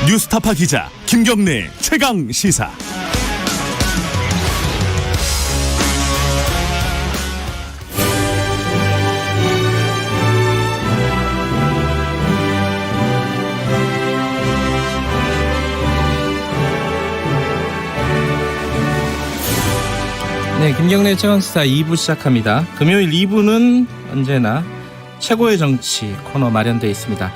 뉴스타파 기자 김경래 최강 시사. 네, 김경래 최강시사 2부 시작합니다. 금요일 2부는 언제나 최고의 정치 코너 마련되어 있습니다.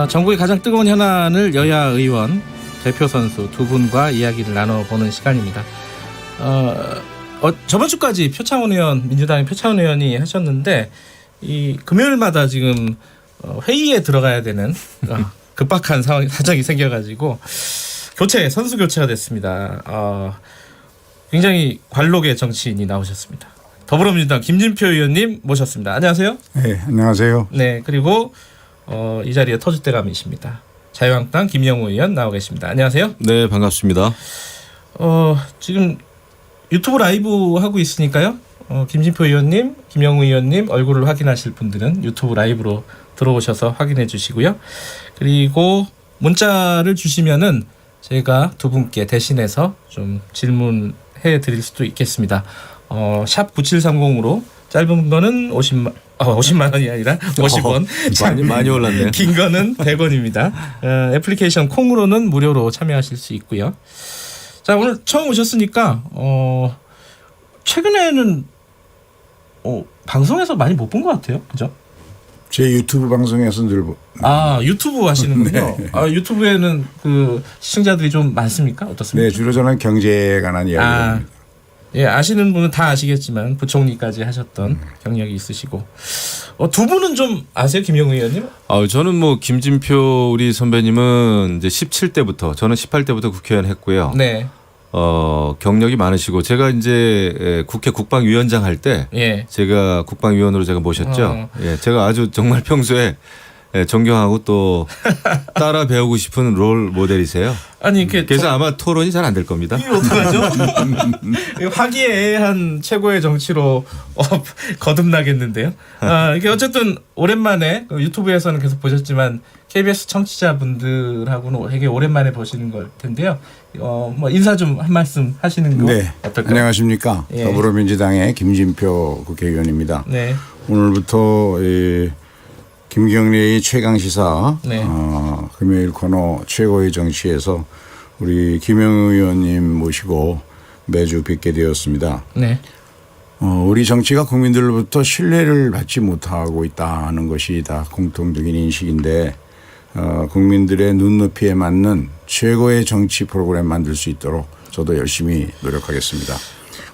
전국의 가장 뜨거운 현안을 여야 의원, 대표 선수 두 분과 이야기를 나눠보는 시간입니다. 저번 주까지 표창원 의원, 민주당의 표창원 의원이 하셨는데 이 금요일마다 지금 회의에 들어가야 되는 급박한 사정이 생겨가지고 선수 교체가 됐습니다. 굉장히 관록의 정치인이 나오셨습니다. 더불어민주당 김진표 의원님 모셨습니다. 안녕하세요. 네, 안녕하세요. 네, 그리고 이 자리에 터줏대감이십니다. 자유한국당 김영우 의원 나와 계십니다. 안녕하세요. 네, 반갑습니다. 지금 유튜브 라이브 하고 있으니까요. 김진표 의원님, 김영우 의원님 얼굴을 확인하실 분들은 유튜브 라이브로 들어오셔서 확인해 주시고요. 그리고 문자를 주시면은 제가 두 분께 대신해서 좀 질문해 드릴 수도 있겠습니다. 샵 9730으로 짧은 거는 50만 원이 아니라 50원. 많이 올랐네요. 긴 거는 100원입니다. 애플리케이션 콩으로는 무료로 참여하실 수 있고요. 자, 오늘 처음 오셨으니까 최근에는 방송에서 많이 못 본 것 같아요. 그죠? 제 유튜브 방송에서 늘 유튜브 하시는군요. 네. 유튜브에는 그 시청자들이 좀 많습니까? 어떻습니까? 네, 주로 저는 경제에 관한 이야기입니다. 예, 아시는 분은 다 아시겠지만 부총리까지 하셨던 경력이 있으시고 두 분은 좀 아세요, 김영우 의원님? 저는 뭐 김진표 우리 선배님은 이제 17대부터 저는 18대부터 국회의원 했고요. 네. 경력이 많으시고 제가 이제 국회 국방위원장 할 때 예. 제가 국방위원으로 제가 모셨죠. 예, 제가 아주 정말 평소에 존경하고 또 따라 배우고 싶은 롤 모델이세요. 아니 그래서 아마 토론이 잘 안 될 겁니다. 이게 어떡하죠? 화기애애한 최고의 정치로 거듭나겠는데요. 이게 어쨌든 오랜만에 유튜브에서는 계속 보셨지만 KBS 청취자분들하고는 되게 오랜만에 보시는 걸 텐데요. 뭐 인사 좀 한 말씀 하시는 거 네, 어떨까요? 안녕하십니까. 예. 더불어민주당의 김진표 국회의원입니다. 네. 오늘부터 김경래의 최강시사 네. 금요일 코너 최고의 정치에서 우리 김영우 의원님 모시고 매주 뵙게 되었습니다. 네. 우리 정치가 국민들로부터 신뢰를 받지 못하고 있다는 것이 다 공통적인 인식인데 국민들의 눈높이에 맞는 최고의 정치 프로그램 만들 수 있도록 저도 열심히 노력하겠습니다.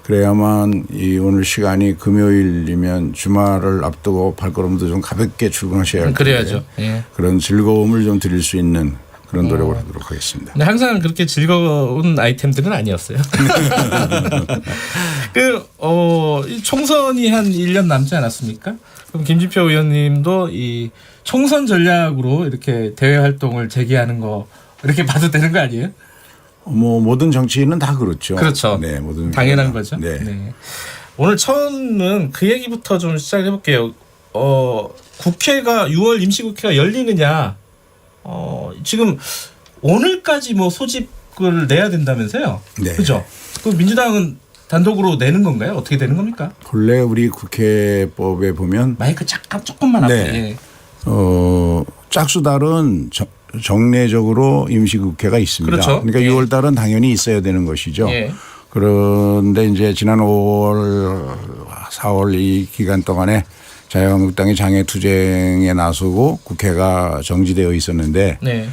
그래야만 오늘 시간이 금요일이면 주말을 앞두고 발걸음도 좀 가볍게 출근하셔야 할 텐데 그래야죠. 예. 그런 즐거움을 좀 드릴 수 있는 그런 노력을 하도록 하겠습니다. 근데 항상 그렇게 즐거운 아이템들은 아니었어요. 이 총선이 한 1년 남지 않았습니까? 그럼 김진표 의원님도 이 총선 전략으로 이렇게 대외 활동을 재개하는 거 이렇게 봐도 되는 거 아니에요? 뭐 모든 정치인은 다 그렇죠. 그렇죠. 네, 모든 당연한 거죠. 네. 네. 오늘 처음은 그 얘기부터 좀 시작해 볼게요. 국회가 6월 임시국회가 열리느냐? 지금 오늘까지 뭐 소집을 내야 된다면서요? 네. 그죠? 그 민주당은 단독으로 내는 건가요? 어떻게 되는 겁니까? 본래 우리 국회법에 보면 마이크 조금만 앞에. 네. 짝수달은 정례적으로 임시국회가 있습니다. 그렇죠. 그러니까 예. 6월 달은 당연히 있어야 되는 것이죠. 예. 그런데 이제 지난 5월, 4월 이 기간 동안에 자유한국당이 장애투쟁에 나서고 국회가 정지되어 있었는데 네.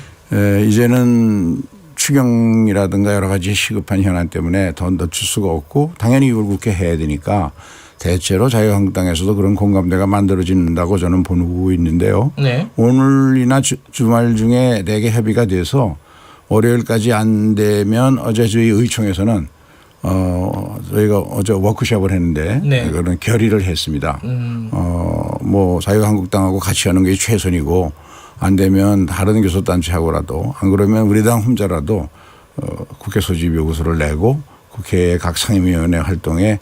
이제는 추경이라든가 여러 가지 시급한 현안 때문에 더 늦출 수가 없고 당연히 6월 국회 해야 되니까 대체로 자유한국당에서도 그런 공감대가 만들어진다고 저는 보고 있는데요. 네. 오늘이나 주말 중에 내게 협의가 돼서 월요일까지 안 되면 어제 저희 의총에서는 저희가 어제 워크숍을 했는데 네. 그런 결의를 했습니다. 뭐 자유한국당하고 같이 하는 게 최선이고 안 되면 다른 교섭단체하고라도 안 그러면 우리 당 혼자라도 국회 소집 요구서를 내고 국회 각 상임위원회 활동에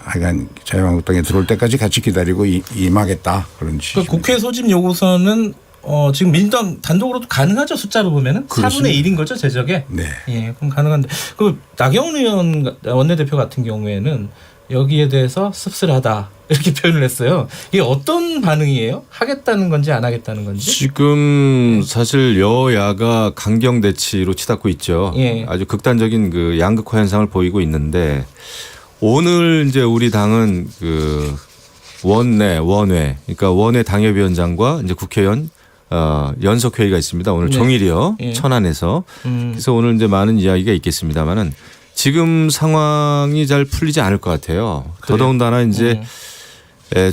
하여간 자유한국당에 들어올 때까지 같이 기다리고 임하겠다 그런 취지입니다. 그 국회 소집 요구서는 지금 민주당 단독으로도 가능하죠. 숫자로 보면은 그렇습니다. 4분의 1인 거죠. 제적에. 네. 예, 그럼 가능한데 그 나경원 의원 원내대표 같은 경우에는 여기에 대해서 씁쓸하다 이렇게 표현을 했어요. 이게 어떤 반응이에요? 하겠다는 건지 안 하겠다는 건지? 지금 사실 여야가 강경 대치로 치닫고 있죠. 예. 아주 극단적인 그 양극화 현상을 보이고 있는데 오늘 이제 우리 당은 그 원내, 그러니까 원외 당협위원장과 이제 국회의원 연석 회의가 있습니다. 오늘 네. 종일이요. 예. 천안에서. 그래서 오늘 이제 많은 이야기가 있겠습니다만은 지금 상황이 잘 풀리지 않을 것 같아요. 그래요? 더더군다나 이제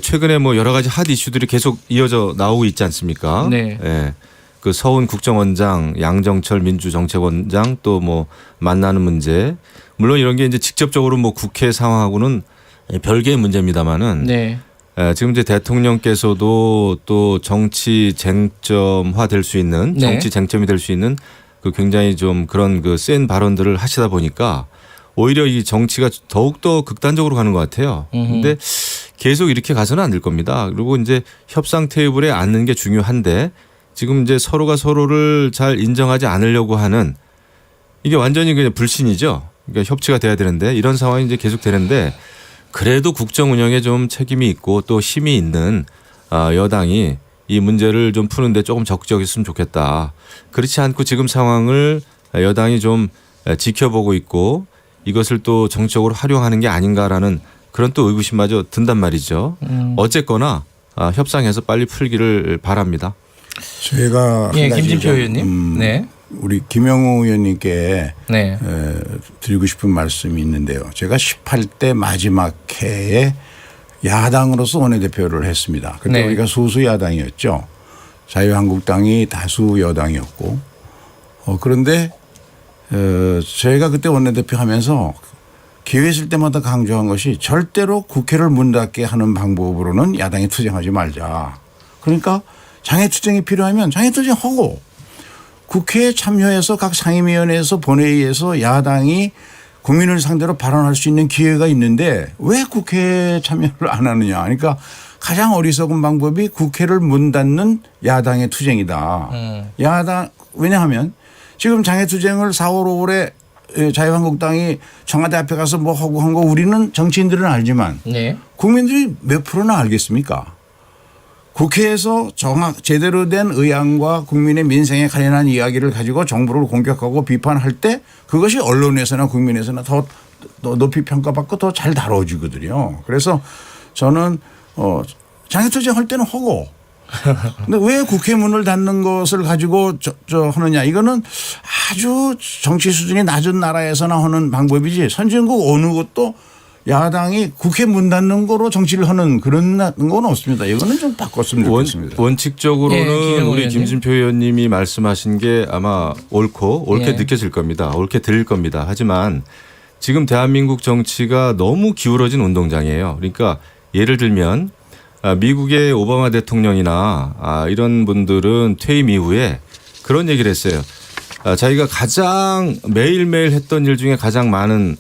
최근에 뭐 여러 가지 핫 이슈들이 계속 이어져 나오고 있지 않습니까? 네. 예. 그 서훈 국정원장, 양정철 민주정책원장 또 뭐 만나는 문제. 물론 이런 게 이제 직접적으로 뭐 국회 상황하고는 별개의 문제입니다만은 네. 지금 이제 대통령께서도 또 정치 쟁점화 될 수 있는 네. 정치 쟁점이 될 수 있는 그 굉장히 좀 그런 그 센 발언들을 하시다 보니까 오히려 이 정치가 더욱더 극단적으로 가는 것 같아요. 근데 계속 이렇게 가서는 안 될 겁니다. 그리고 이제 협상 테이블에 앉는 게 중요한데 지금 이제 서로가 서로를 잘 인정하지 않으려고 하는 이게 완전히 그냥 불신이죠. 그러니까 협치가 돼야 되는데 이런 상황이 이제 계속 되는데 그래도 국정 운영에 좀 책임이 있고 또 힘이 있는 여당이 이 문제를 좀 푸는데 조금 적극적이었으면 좋겠다. 그렇지 않고 지금 상황을 여당이 좀 지켜보고 있고 이것을 또 정치적으로 활용하는 게 아닌가라는 그런 또 의구심마저 든단 말이죠. 어쨌거나 협상해서 빨리 풀기를 바랍니다. 제가 예, 한 가지 김진표 좀, 의원님. 네. 우리 김영우 의원님께 네. 드리고 싶은 말씀이 있는데요. 제가 18대 마지막 해에 야당으로서 원내대표를 했습니다. 그때 네. 우리가 소수 야당이었죠. 자유한국당이 다수 여당이었고 그런데 제가 그때 원내대표 하면서 기회 있을 때마다 강조한 것이 절대로 국회를 문 닫게 하는 방법으로는 야당이 투쟁하지 말자. 그러니까 장애투쟁이 필요하면 장애투쟁하고 국회에 참여해서 각 상임위원회에서 본회의에서 야당이 국민을 상대로 발언할 수 있는 기회가 있는데 왜 국회에 참여를 안 하느냐. 그러니까 가장 어리석은 방법이 국회를 문 닫는 야당의 투쟁이다. 야당 왜냐하면 지금 장애투쟁을 4월 5월에 자유한국당이 청와대 앞에 가서 뭐 하고 한 거 우리는 정치인들은 알지만 네. 국민들이 몇 프로나 알겠습니까? 국회에서 제대로 된 의안과 국민의 민생에 관련한 이야기를 가지고 정부를 공격하고 비판할 때 그것이 언론에서나 국민에서나 더 높이 평가받고 더 잘 다뤄지거든요. 그래서 저는 장애투쟁 할 때는 하고 근데 왜 국회 문을 닫는 것을 가지고 하느냐. 이거는 아주 정치 수준이 낮은 나라에서나 하는 방법이지 선진국 어느 곳도 야당이 국회 문 닫는 거로 정치를 하는 그런 건 없습니다. 이거는 좀 바꿨으면 좋겠습니다. 원칙적으로는 예, 우리 의원님. 김진표 의원님이 말씀하신 게 아마 옳게 예. 느껴질 겁니다. 옳게 들릴 겁니다. 하지만 지금 대한민국 정치가 너무 기울어진 운동장이에요. 그러니까 예를 들면 미국의 오바마 대통령이나 이런 분들은 퇴임 이후에 그런 얘기를 했어요. 자기가 가장 매일매일 했던 일 중에 가장 많은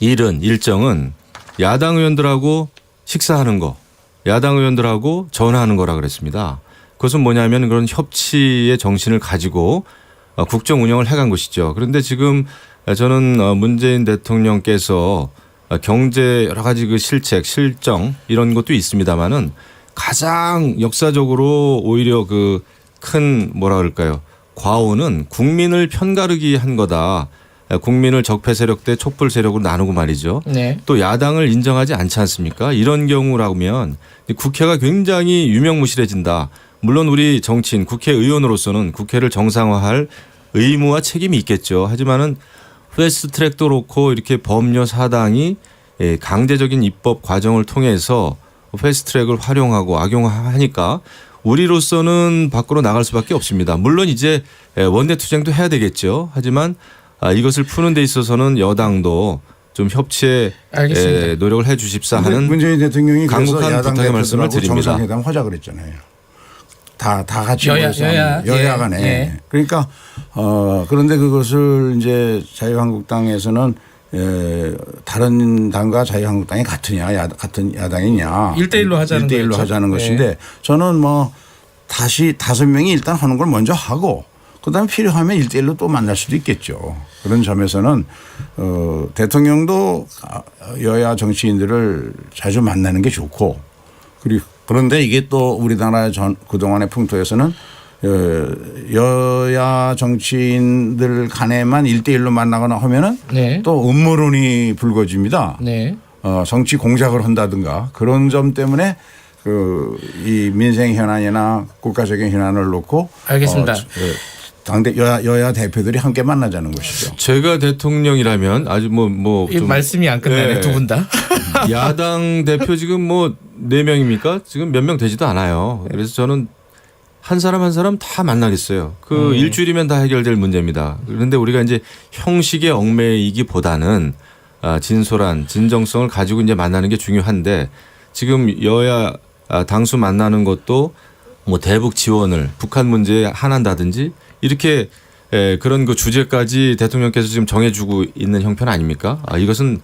일정은 야당 의원들하고 식사하는 거, 야당 의원들하고 전화하는 거라 그랬습니다. 그것은 뭐냐면 그런 협치의 정신을 가지고 국정 운영을 해간 것이죠. 그런데 지금 저는 문재인 대통령께서 경제 여러 가지 그 실책, 실정 이런 것도 있습니다만은 가장 역사적으로 오히려 그 큰 뭐라 그럴까요? 과오는 국민을 편가르기 한 거다. 국민을 적폐 세력 대 촛불 세력으로 나누고 말이죠. 네. 또 야당을 인정하지 않지 않습니까? 이런 경우라면 국회가 굉장히 유명무실해진다. 물론 우리 정치인 국회의원으로서는 국회를 정상화할 의무와 책임이 있겠죠. 하지만은 패스트트랙도 그렇고 이렇게 법률 사당이 강제적인 입법 과정을 통해서 패스트트랙을 활용하고 악용하니까 우리로서는 밖으로 나갈 수밖에 없습니다. 물론 이제 원내투쟁도 해야 되겠죠. 하지만 이것을 푸는 데 있어서는 여당도 좀 협치에 알겠습니다. 노력을 해 주십사 하는 문재인 대통령이 그래서 강력한 야당 부탁의 말씀을 대표들하고 드립니다. 정상회담 하자 그랬잖아요. 다 같이 여야, 모여서 여야. 여야 예, 간에. 예. 그러니까 그런데 그것을 이제 자유한국당에서는 다른 당과 자유한국당이 같은 야당이냐. 1대1로 하자는 1대1로 거였죠. 하자는 네. 것인데 저는 뭐 다시 5명이 일단 하는 걸 먼저 하고 그다음에 필요하면 1대1로 또 만날 수도 있겠죠. 그런 점에서는 대통령도 여야 정치인들을 자주 만나는 게 좋고 그리고 그런데 이게 또 우리나라 그동안의 풍토에서는 여야 정치인들 간에만 1대1로 만나거나 하면은 네. 또 음모론이 불거집니다. 네. 정치 공작을 한다든가 그런 점 때문에 이 민생 현안이나 국가적인 현안을 놓고 알겠습니다. 당대 여야 대표들이 함께 만나자는 것이죠. 제가 대통령이라면 아주 이 좀 말씀이 안 끝나네 네. 두 분 다. 야당 대표 지금 4명입니까? 지금 몇 명 되지도 않아요. 그래서 저는 한 사람 한 사람 다 만나겠어요. 일주일이면 다 해결될 문제입니다. 그런데 우리가 이제 형식에 얽매이기보다는 진솔한 진정성을 가지고 이제 만나는 게 중요한데 지금 여야 당수 만나는 것도 뭐 대북 지원을 북한 문제에 한한다든지 이렇게 그런 그 주제까지 대통령께서 지금 정해주고 있는 형편 아닙니까? 이것은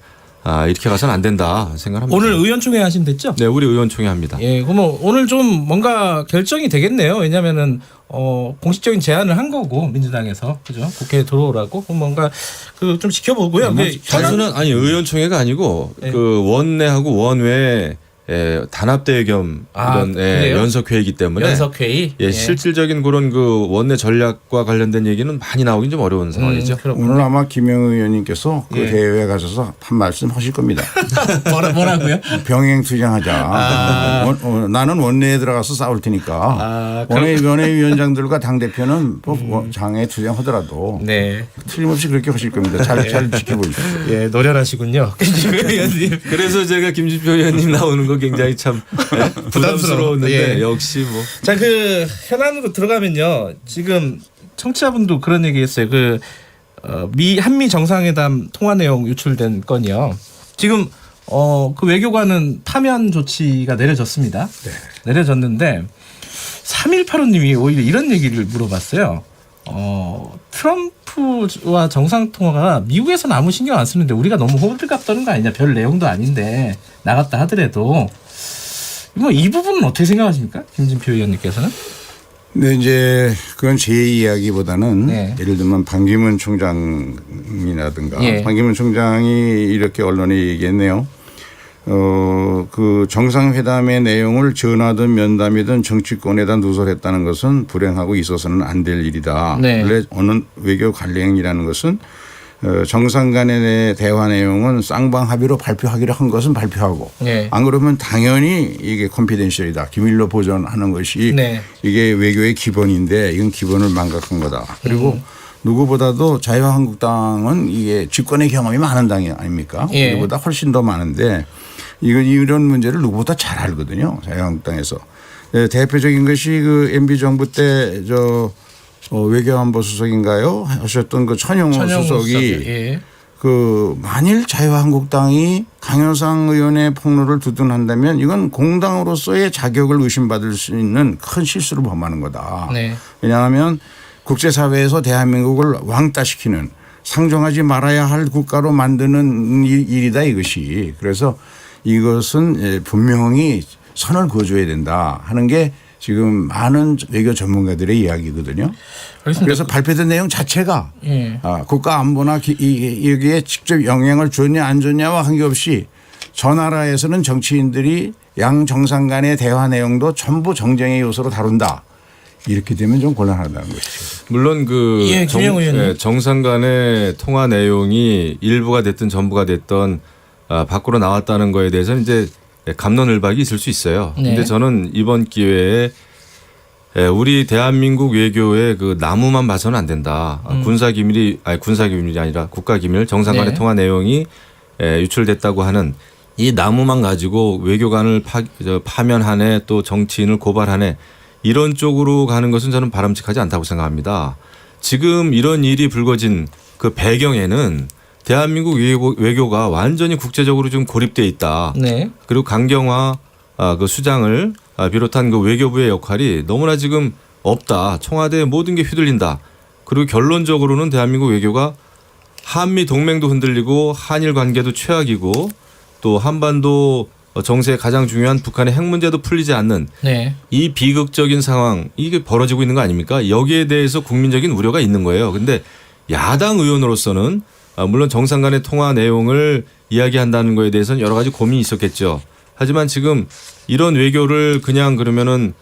이렇게 가서는 안 된다 생각합니다. 오늘 의원총회 하시면 됐죠? 네, 우리 의원총회 합니다. 예, 그럼 오늘 좀 뭔가 결정이 되겠네요. 왜냐하면은 공식적인 제안을 한 거고 민주당에서 그죠? 국회에 들어오라고 그럼 뭔가 좀 지켜보고요. 단순한 의원총회가 아니고 네. 그 원내하고 원외 단합대회 겸 이런 그래요? 연석회의이기 때문에 연석회의. 실질적인 그런 그 원내 전략과 관련된 얘기는 많이 나오긴 좀 어려운 상황이죠. 오늘 아마 김영우 의원님께서 그 예. 대회에 가셔서 한 말씀 하실 겁니다. 뭐라고요? 병행 투쟁하자. 나는 원내에 들어가서 싸울 테니까 원내위원장들과 당대표는 장애 투쟁하더라도 네. 틀림없이 그렇게 하실 겁니다. 잘 지켜보십시오. 예, 노련하시군요. 김진표 의원님. 그래서 제가 김진표 의원님 나오는 거 굉장히 참 부담스러웠는데 예. 역시 뭐 자, 현안으로 들어가면요. 지금 청취자분도 그런 얘기했어요. 한미 정상회담 통화 내용 유출된 건이요. 지금 그 외교관은 파면 조치가 내려졌습니다. 네. 내려졌는데 3185님이 오히려 이런 얘기를 물어봤어요. 트럼프와 정상통화가 미국에서는 아무 신경 안 쓰는데 우리가 너무 호들갑 떠는 거 아니냐. 별 내용도 아닌데 나갔다 하더라도 이 부분은 어떻게 생각하십니까? 김진표 의원님께서는? 근데 이제 그건 제 이야기보다는 네. 예를 들면 반기문 총장이라든가 예. 반기문 총장이 이렇게 언론에 얘기했네요. 그 정상회담의 내용을 전화든 면담이든 정치권에다 누설했다는 것은 불행하고 있어서는 안 될 일이다. 네. 원래 어느 외교 관행이라는 것은 정상 간의 대화 내용은 쌍방 합의로 발표하기로 한 것은 발표하고 네. 안 그러면 당연히 이게 컨피덴셜이다. 기밀로 보존하는 것이 네. 이게 외교의 기본인데 이건 기본을 망각한 거다. 그리고 누구보다도 자유한국당은 이게 집권의 경험이 많은 당이 아닙니까? 예. 우리보다 훨씬 더 많은데 이런 문제를 누구보다 잘 알거든요. 자유한국당에서. 대표적인 것이 그 MB 정부 때 외교안보 수석인가요? 하셨던 그 천영호 수석이 예. 만일 자유한국당이 강효상 의원의 폭로를 두둔한다면 이건 공당으로서의 자격을 의심받을 수 있는 큰 실수를 범하는 거다. 네. 왜냐하면 국제사회에서 대한민국을 왕따시키는 상종하지 말아야 할 국가로 만드는 일이다 이것이. 그래서 이것은 분명히 선을 그어줘야 된다 하는 게 지금 많은 외교 전문가들의 이야기거든요. 그래서 발표된 내용 자체가 예. 국가 안보나 여기에 직접 영향을 줬냐 안 줬냐와 관계없이 저 나라에서는 정치인들이 양 정상 간의 대화 내용도 전부 정쟁의 요소로 다룬다. 이렇게 되면 좀 곤란하다는 것이죠. 물론 예, 김영우 의원님. 정상 간의 통화 내용이 일부가 됐든 전부가 됐든 밖으로 나왔다는 거에 대해서는 이제 갑론을박이 있을 수 있어요. 네. 근데 저는 이번 기회에 우리 대한민국 외교의 그 나무만 봐서는 안 된다. 군사기밀이 아니라 국가기밀 정상 간의 네. 통화 내용이 유출됐다고 하는 이 나무만 가지고 외교관을 파면하네 또 정치인을 고발하네 이런 쪽으로 가는 것은 저는 바람직하지 않다고 생각합니다. 지금 이런 일이 불거진 그 배경에는 대한민국 외교가 완전히 국제적으로 좀 고립돼 있다. 네. 그리고 강경화 그 수장을 비롯한 그 외교부의 역할이 너무나 지금 없다. 청와대의 모든 게 휘둘린다. 그리고 결론적으로는 대한민국 외교가 한미 동맹도 흔들리고 한일 관계도 최악이고 또 한반도 정세의 가장 중요한 북한의 핵 문제도 풀리지 않는 네. 이 비극적인 상황 이게 벌어지고 있는 거 아닙니까? 여기에 대해서 국민적인 우려가 있는 거예요. 근데 야당 의원으로서는 물론 정상 간의 통화 내용을 이야기한다는 거에 대해서는 여러 가지 고민이 있었겠죠. 하지만 지금 이런 외교를 그냥 그러면은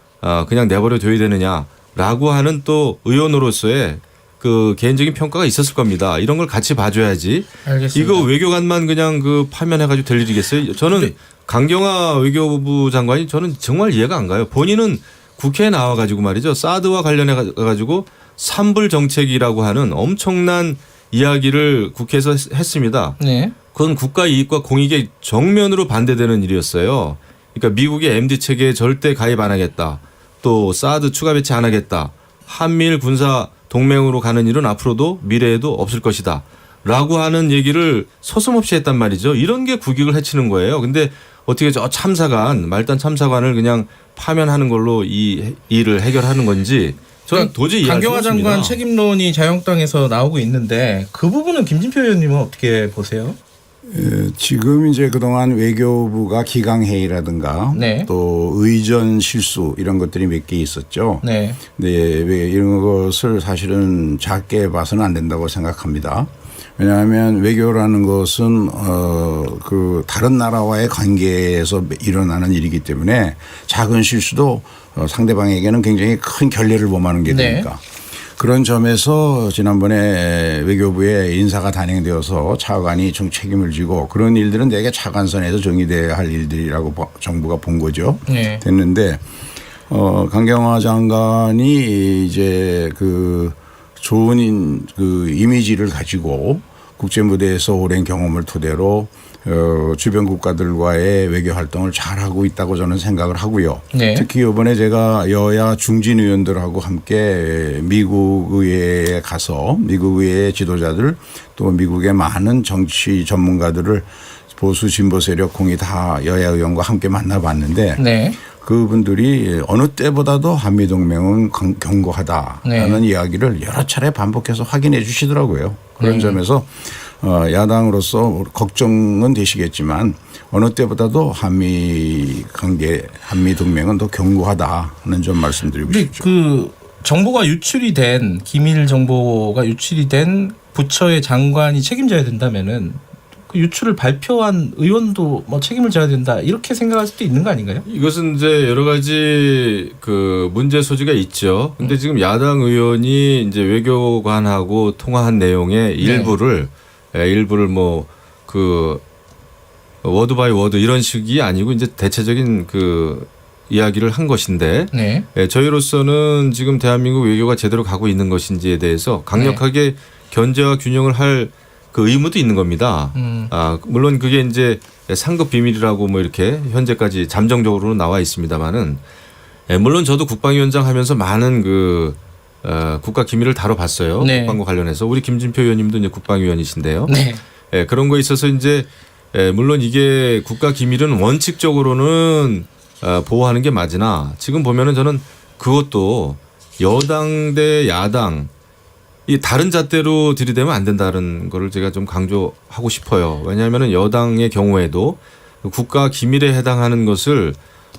그냥 내버려 둬야 되느냐라고 하는 또 의원으로서의 그 개인적인 평가가 있었을 겁니다. 이런 걸 같이 봐줘야지. 알겠습니다. 이거 외교관만 그냥 그 파면해가지고 될 일이겠어요? 저는 강경화 외교부 장관이 저는 정말 이해가 안 가요. 본인은 국회에 나와가지고 말이죠. 사드와 관련해가지고 삼불 정책이라고 하는 엄청난 이야기를 국회에서 했습니다. 네. 그건 국가 이익과 공익에 정면으로 반대되는 일이었어요. 그러니까 미국의 MD 체계에 절대 가입 안 하겠다. 또 사드 추가 배치 안 하겠다. 한미일 군사 동맹으로 가는 일은 앞으로도 미래에도 없을 것이다. 라고 하는 얘기를 서슴없이 했단 말이죠. 이런 게 국익을 해치는 거예요. 근데 어떻게 저 참사관, 말단 참사관을 그냥 파면하는 걸로 이 일을 해결하는 건지 저는 도저히 이해할 수 강경화 없습니다. 장관 책임론이 자유한국당에서 나오고 있는데 그 부분은 김진표 의원님은 어떻게 보세요? 지금 이제 그동안 외교부가 기강회의라든가 네. 또 의전 실수 이런 것들이 몇 개 있었죠. 네. 네, 왜 이런 것을 사실은 작게 봐서는 안 된다고 생각합니다. 왜냐하면 외교라는 것은 그 다른 나라와의 관계에서 일어나는 일이기 때문에 작은 실수도 상대방에게는 굉장히 큰 결례를 범하는 게 되니까. 네. 그런 점에서 지난번에 외교부에 인사가 단행되어서 차관이 좀 책임을 지고 그런 일들은 대개 차관선에서 정의돼야 할 일들이라고 정부가 본 거죠. 네. 됐는데 강경화 장관이 이제 그 좋은 그 이미지를 가지고 국제 무대에서 오랜 경험을 토대로 주변 국가들과의 외교 활동을 잘하고 있다고 저는 생각을 하고요. 네. 특히 이번에 제가 여야 중진 의원들하고 함께 미국 의회에 가서 미국 의회 지도자들 또 미국의 많은 정치 전문가들을 보수 진보 세력 공이 다 여야 의원과 함께 만나봤는데 네. 그분들이 어느 때보다도 한미동맹은 견고하다라는 네. 이야기를 여러 차례 반복해서 확인해 주시더라고요. 그런 점에서 야당으로서 걱정은 되시겠지만 어느 때보다도 한미 관계, 한미 동맹은 더 견고하다는 점 말씀드리고 근데 싶죠. 그 정보가 유출이 된 기밀 정보가 유출이 된 부처의 장관이 책임져야 된다면은 그 유출을 발표한 의원도 뭐 책임을 져야 된다 이렇게 생각할 수도 있는 거 아닌가요? 이것은 이제 여러 가지 그 문제 소지가 있죠. 근데 지금 야당 의원이 이제 외교관하고 통화한 내용의 일부를 뭐 그 워드 바이 워드 이런 식이 아니고 이제 대체적인 그 이야기를 한 것인데 네. 저희로서는 지금 대한민국 외교가 제대로 가고 있는 것인지에 대해서 강력하게 견제와 균형을 할 그 의무도 있는 겁니다. 물론 그게 이제 상급 비밀이라고 뭐 이렇게 현재까지 잠정적으로는 나와 있습니다만은 물론 저도 국방위원장 하면서 많은 그 국가 기밀을 다뤄봤어요. 네. 국방과 관련해서 우리 김진표 의원님도 이제 국방위원이신데요. 네. 그런 거에 있어서 이제 물론 이게 국가 기밀은 원칙적으로는 보호하는 게 맞으나 지금 보면은 저는 그것도 여당 대 야당 이 다른 잣대로 들이대면 안 된다는 거를 제가 좀 강조하고 싶어요. 왜냐하면은 여당의 경우에도 국가 기밀에 해당하는 것을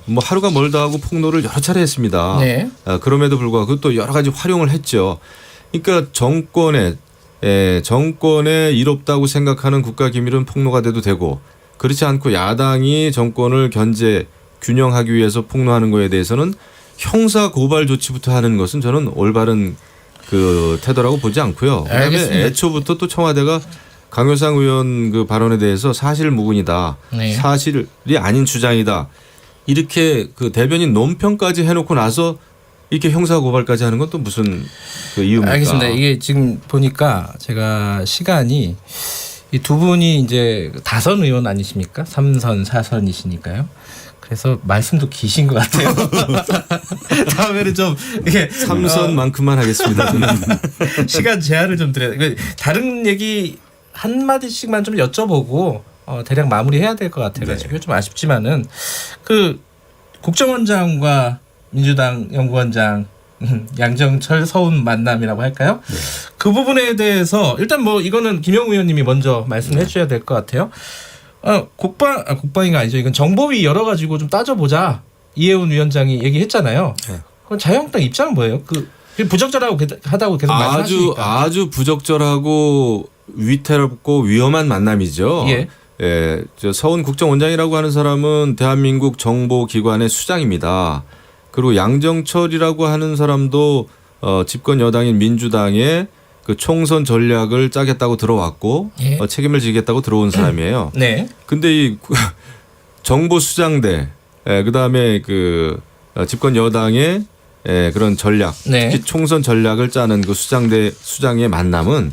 뭐 하루가 멀다 하고 폭로를 여러 차례 했습니다. 네. 그럼에도 불구하고 그것도 여러 가지 활용을 했죠. 그러니까 정권에 이롭다고 생각하는 국가 기밀은 폭로가 돼도 되고 그렇지 않고 야당이 정권을 견제 균형하기 위해서 폭로하는 거에 대해서는 형사 고발 조치부터 하는 것은 저는 올바른 그 태도라고 보지 않고요. 그다음에 알겠습니다. 애초부터 또 청와대가 강효상 의원 그 발언에 대해서 사실 무근이다. 네. 사실이 아닌 주장이다. 이렇게 그 대변인 논평까지 해놓고 나서 이렇게 형사 고발까지 하는 건 또 무슨 그 이유입니까? 알겠습니다. 이게 지금 보니까 제가 시간이 이 두 분이 이제 다선 의원 아니십니까? 3선, 4선이시니까요. 그래서 말씀도 기신 것 같아요. 다음에는 좀 이게 3선만큼만 하겠습니다. 저는. 시간 제한을 좀 드려야 돼. 다른 얘기 한 마디씩만 좀 여쭤보고 대략 마무리해야 될 것 같아가지고 좀 아쉽지만은 그 국정원장과 민주당 연구원장 양정철 서훈 만남이라고 할까요? 그 부분에 대해서 일단 뭐 이거는 김영우 의원님이 먼저 말씀해 주셔야 될 것 같아요. 국방위가 아니죠. 이건 정보위 열어가지고 좀 따져보자. 이해운 위원장이 얘기했잖아요. 네. 그럼 자유한국당 입장은 뭐예요? 그 부적절하다고 계속 말씀하시니까. 아주 부적절하고 위태롭고 위험한 만남이죠. 예. 예, 저 서훈 국정원장이라고 하는 사람은 대한민국 정보기관의 수장입니다. 그리고 양정철이라고 하는 사람도 집권 여당인 민주당의 그 총선 전략을 짜겠다고 들어왔고 예. 책임을 지겠다고 들어온 사람이에요. 네. 근데 이 정보수장대, 그다음에 그 집권 여당의 그런 전략, 네. 특히 총선 전략을 짜는 그 수장의 만남은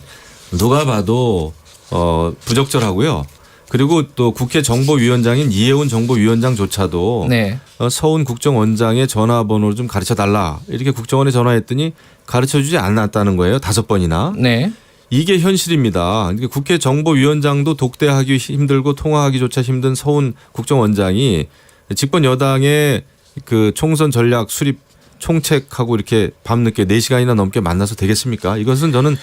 누가 봐도 부적절하고요. 그리고 또 국회 정보위원장인 이해운 정보위원장조차도 네. 서훈 국정원장의 전화번호를 좀 가르쳐 달라 이렇게 국정원에 전화했더니 가르쳐 주지 않았다는 거예요. 5번이나. 네. 이게 현실입니다. 그러니까 국회 정보위원장도 독대하기 힘들고 통화하기조차 힘든 서훈 국정원장이 집권 여당의 그 총선 전략 수립 총책하고 이렇게 밤늦게 4시간이나 넘게 만나서 되겠습니까? 이것은 저는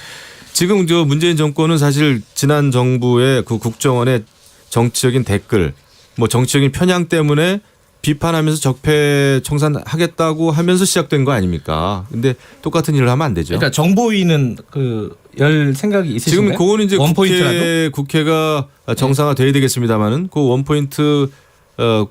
지금 저 문재인 정권은 사실 지난 정부의 그 국정원의 정치적인 댓글, 뭐 정치적인 편향 때문에 비판하면서 적폐 청산하겠다고 하면서 시작된 거 아닙니까? 근데 똑같은 일을 하면 안 되죠. 그러니까 정보위는 그 열 생각이 있으신가요? 지금 그거는 이제 원포인트라도? 국회가 정상화돼야 되겠습니다만은 그 원포인트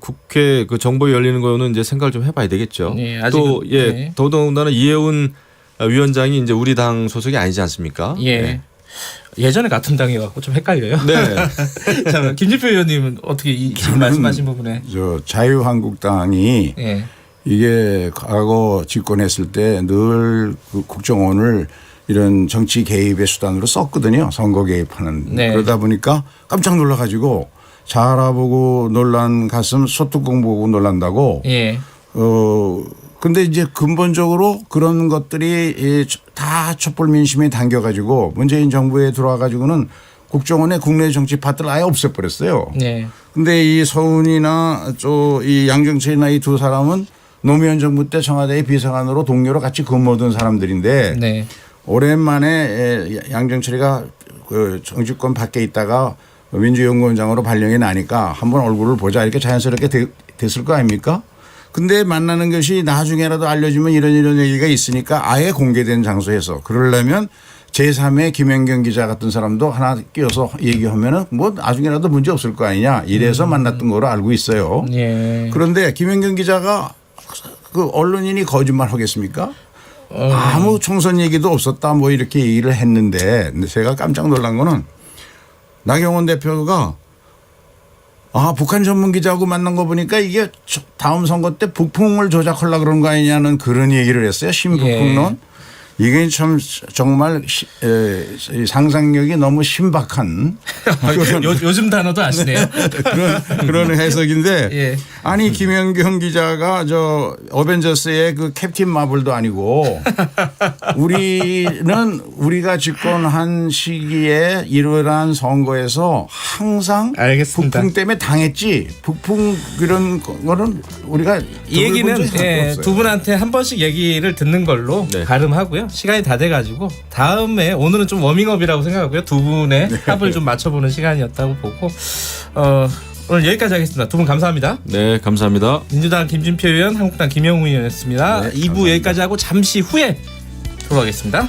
국회 그 정보위 열리는 거는 이제 생각을 좀 해봐야 되겠죠. 예, 또 네. 더더군다나 이해운 위원장이 이제 우리 당 소속이 아니지 않습니까? 예. 네. 예전에 같은 당이어갖고 좀 헷갈려요. 네. 자, 김진표 의원님은 어떻게 지금 말씀하신 부분에? 저 자유한국당이 예. 이게 과거 집권했을 때 늘 그 국정원을 이런 정치 개입의 수단으로 썼거든요. 선거 개입하는. 네. 그러다 보니까 깜짝 놀라가지고 잘 알아보고 놀란 가슴 소뚜껑 보고 놀란다고. 예. 근데 이제 근본적으로 그런 것들이 다 촛불 민심에 당겨가지고 문재인 정부에 들어와가지고는 국정원의 국내 정치 파트를 아예 없애버렸어요. 네. 근데 이 서훈이나 이 양정철이나 이 두 사람은 노무현 정부 때 청와대 비서관으로 동료로 같이 근무하던 사람들인데 네. 오랜만에 양정철이가 그 정치권 밖에 있다가 민주연구원장으로 발령이 나니까 한번 얼굴을 보자 이렇게 자연스럽게 됐을 거 아닙니까? 근데 만나는 것이 나중에라도 알려주면 이런 얘기가 있으니까 아예 공개된 장소에서 그러려면 제3의 김연경 기자 같은 사람도 하나 끼워서 얘기하면은 뭐 나중에라도 문제 없을 거 아니냐 이래서 만났던 거로 알고 있어요. 예. 그런데 김연경 기자가 그 언론인이 거짓말 하겠습니까? 아무 총선 얘기도 없었다 뭐 이렇게 얘기를 했는데 제가 깜짝 놀란 거는 나경원 대표가 북한 전문 기자하고 만난 거 보니까 이게 다음 선거 때 북풍을 조작하려고 그런 거 아니냐는 그런 얘기를 했어요. 신북풍론. 예. 이게 참 정말 상상력이 너무 신박한 요즘 단어도 아시네요. 그런 해석인데 예. 아니 김연경 기자가 저 어벤져스의 그 캡틴 마블도 아니고 우리가 집권한 시기에 일어난 선거에서 항상 알겠습니다. 북풍 때문에 당했지 북풍 그런 거는 우리가 이 얘기는 없어요. 두 분한테 한 번씩 얘기를 듣는 걸로 네. 가름하고요. 시간이 다 돼가지고 다음에 오늘은 좀 워밍업이라고 생각하고요. 두 분의 합을 좀 맞춰보는 시간이었다고 보고 오늘 여기까지 하겠습니다. 두 분 감사합니다. 네, 감사합니다. 민주당 김진표 의원, 한국당 김영우 의원이었습니다. 네, 2부 여기까지 하고 잠시 후에 돌아오겠습니다.